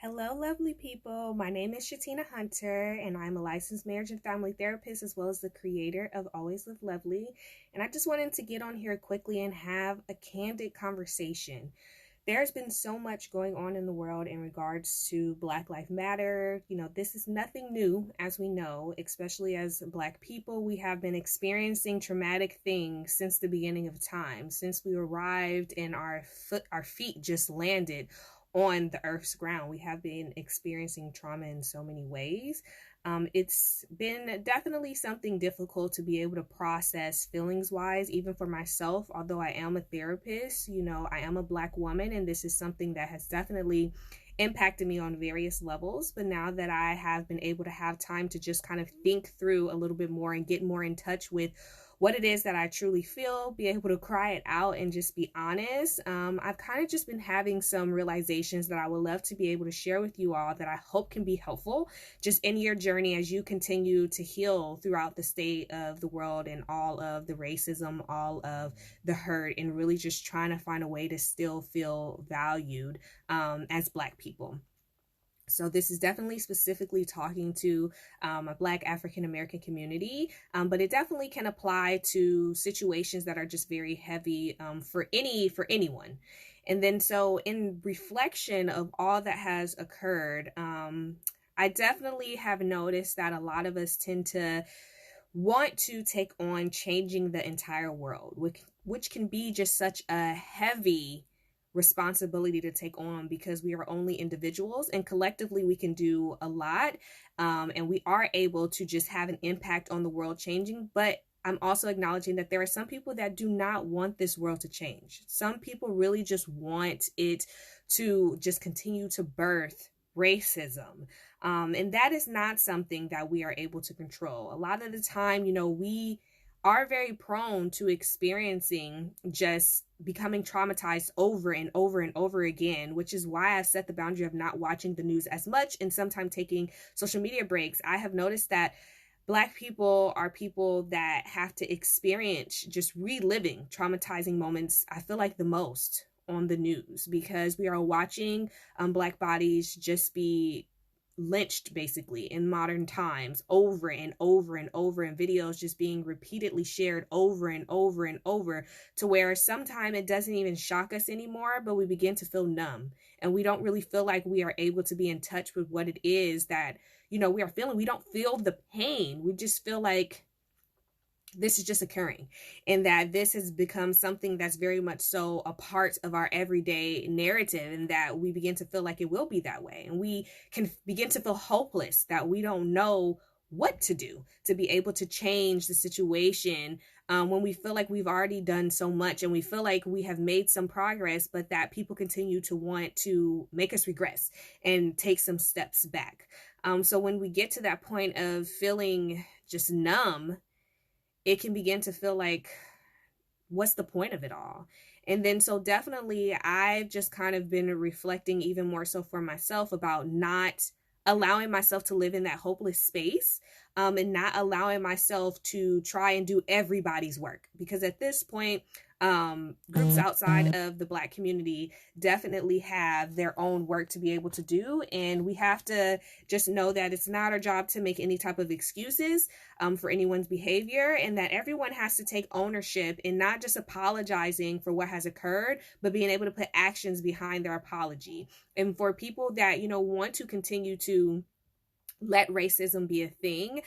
Hello, lovely people. My name is Chetina Hunter, and I'm a licensed marriage and family therapist as well as the creator of Always Live Lovely. And I just wanted to get on here quickly and have a candid conversation. There's been so much going on in the world in regards to Black Lives Matter. This is nothing new, as we know, especially as Black people. We have been experiencing traumatic things since the beginning of time, since we arrived and our feet just landed on the earth's ground. We have been experiencing trauma in so many ways. It's been definitely something difficult to be able to process feelings wise, even for myself. Although I am a therapist, I am a Black woman, and this is something that has definitely impacted me on various levels. But now that I have been able to have time to just kind of think through a little bit more and get more in touch with what it is that I truly feel, be able to cry it out and just be honest. I've kind of just been having some realizations that I would love to be able to share with you all that I hope can be helpful just in your journey as you continue to heal throughout the state of the world and all of the racism, all of the hurt, and really just trying to find a way to still feel valued as Black people. So this is definitely specifically talking to a Black African American community, but it definitely can apply to situations that are just very heavy for anyone. And then so in reflection of all that has occurred, I definitely have noticed that a lot of us tend to want to take on changing the entire world, which can be just such a heavy responsibility to take on because we are only individuals and collectively we can do a lot, and we are able to just have an impact on the world changing. But I'm also acknowledging that there are some people that do not want this world to change. Some people really just want it to just continue to birth racism. And that is not something that we are able to control. A lot of the time, we are very prone to experiencing just becoming traumatized over and over and over again, which is why I've set the boundary of not watching the news as much and sometimes taking social media breaks. I have noticed that Black people are people that have to experience just reliving traumatizing moments, I feel like the most on the news, because we are watching Black bodies just be lynched basically in modern times over and over and over, and videos just being repeatedly shared over and over and over, to where sometimes it doesn't even shock us anymore, but we begin to feel numb and we don't really feel like we are able to be in touch with what it is that we are feeling. We don't feel the pain. We just feel like this is just occurring, and that this has become something that's very much so a part of our everyday narrative, and that we begin to feel like it will be that way, and we can begin to feel hopeless that we don't know what to do to be able to change the situation, when we feel like we've already done so much and we feel like we have made some progress, but that people continue to want to make us regress and take some steps back. So when we get to that point of feeling just numb, it can begin to feel like, what's the point of it all? And then so definitely I've just kind of been reflecting even more so for myself about not allowing myself to live in that hopeless space, and not allowing myself to try and do everybody's work, because at this point, groups outside of the Black community definitely have their own work to be able to do, and we have to just know that it's not our job to make any type of excuses for anyone's behavior, and that everyone has to take ownership in not just apologizing for what has occurred, but being able to put actions behind their apology. And for people that want to continue to let racism be a thing,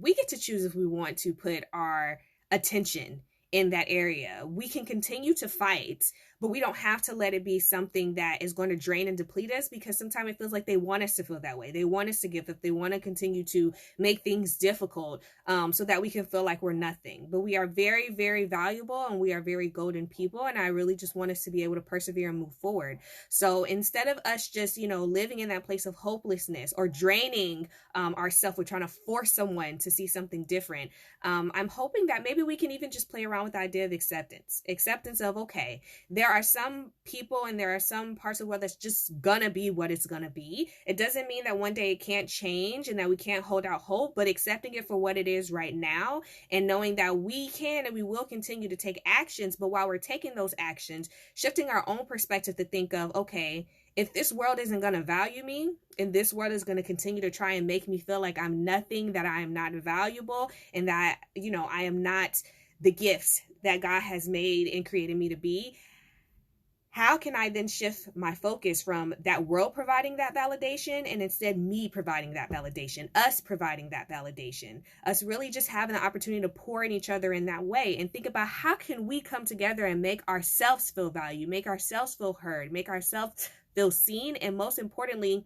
we get to choose if we want to put our attention in that area. We can continue to fight, but we don't have to let it be something that is going to drain and deplete us, because sometimes it feels like they want us to feel that way. They want us to give up. They want to continue to make things difficult, so that we can feel like we're nothing. But we are very, very valuable, and we are very golden people. And I really just want us to be able to persevere and move forward. So instead of us just, living in that place of hopelessness or draining ourselves with trying to force someone to see something different, I'm hoping that maybe we can even just play around with the idea of acceptance of, okay, there are some people and there are some parts of the world that's just gonna be what it's gonna be. It doesn't mean that one day it can't change and that we can't hold out hope, but accepting it for what it is right now, and knowing that we can and we will continue to take actions. But while we're taking those actions, shifting our own perspective to think of, okay, if this world isn't going to value me, and this world is going to continue to try and make me feel like I'm nothing, that I am not valuable, and that, I am not the gifts that God has made and created me to be, how can I then shift my focus from that world providing that validation and instead me providing that validation, us providing that validation, us really just having the opportunity to pour in each other in that way, and think about how can we come together and make ourselves feel valued, make ourselves feel heard, make ourselves feel seen, and most importantly,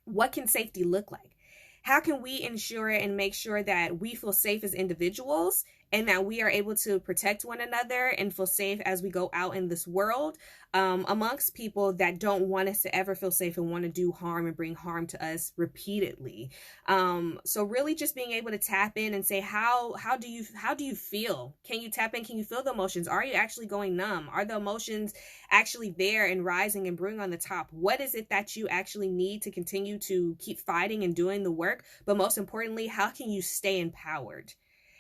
what can safety look like? How can we ensure and make sure that we feel safe as individuals and that we are able to protect one another and feel safe as we go out in this world, amongst people that don't want us to ever feel safe and want to do harm and bring harm to us repeatedly. So really just being able to tap in and say, how do you feel? Can you tap in? Can you feel the emotions? Are you actually going numb? Are the emotions actually there and rising and brewing on the top? What is it that you actually need to continue to keep fighting and doing the work? But most importantly, how can you stay empowered?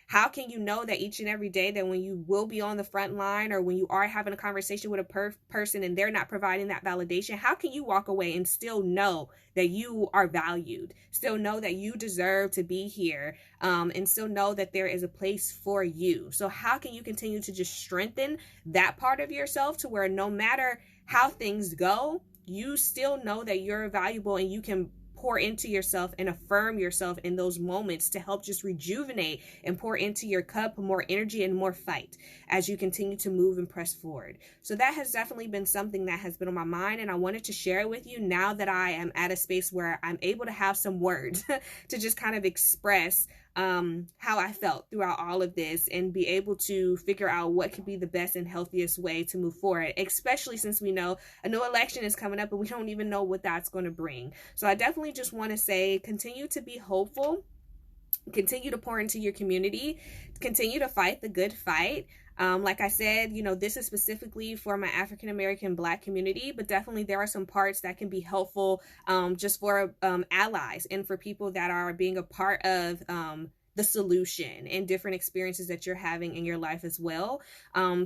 How can you know that each and every day that when you will be on the front line, or when you are having a conversation with a person and they're not providing that validation, how can you walk away and still know that you are valued, still know that you deserve to be here, and still know that there is a place for you? So how can you continue to just strengthen that part of yourself to where no matter how things go, you still know that you're valuable and you can pour into yourself and affirm yourself in those moments to help just rejuvenate and pour into your cup more energy and more fight as you continue to move and press forward. So that has definitely been something that has been on my mind, and I wanted to share it with you now that I am at a space where I'm able to have some words to just kind of express how I felt throughout all of this and be able to figure out what could be the best and healthiest way to move forward, especially since we know a new election is coming up and we don't even know what that's going to bring. So I definitely just want to say, continue to be hopeful, continue to pour into your community, continue to fight the good fight. Like I said, this is specifically for my African American Black community, but definitely there are some parts that can be helpful just for allies and for people that are being a part of the solution and different experiences that you're having in your life as well.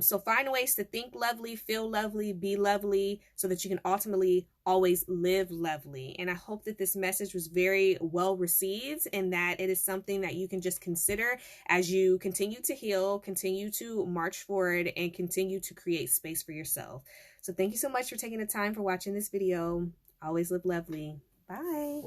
So find ways to think lovely, feel lovely, be lovely, so that you can ultimately always live lovely. And I hope that this message was very well received and that it is something that you can just consider as you continue to heal, continue to march forward, and continue to create space for yourself. So thank you so much for taking the time for watching this video. Always live lovely. Bye.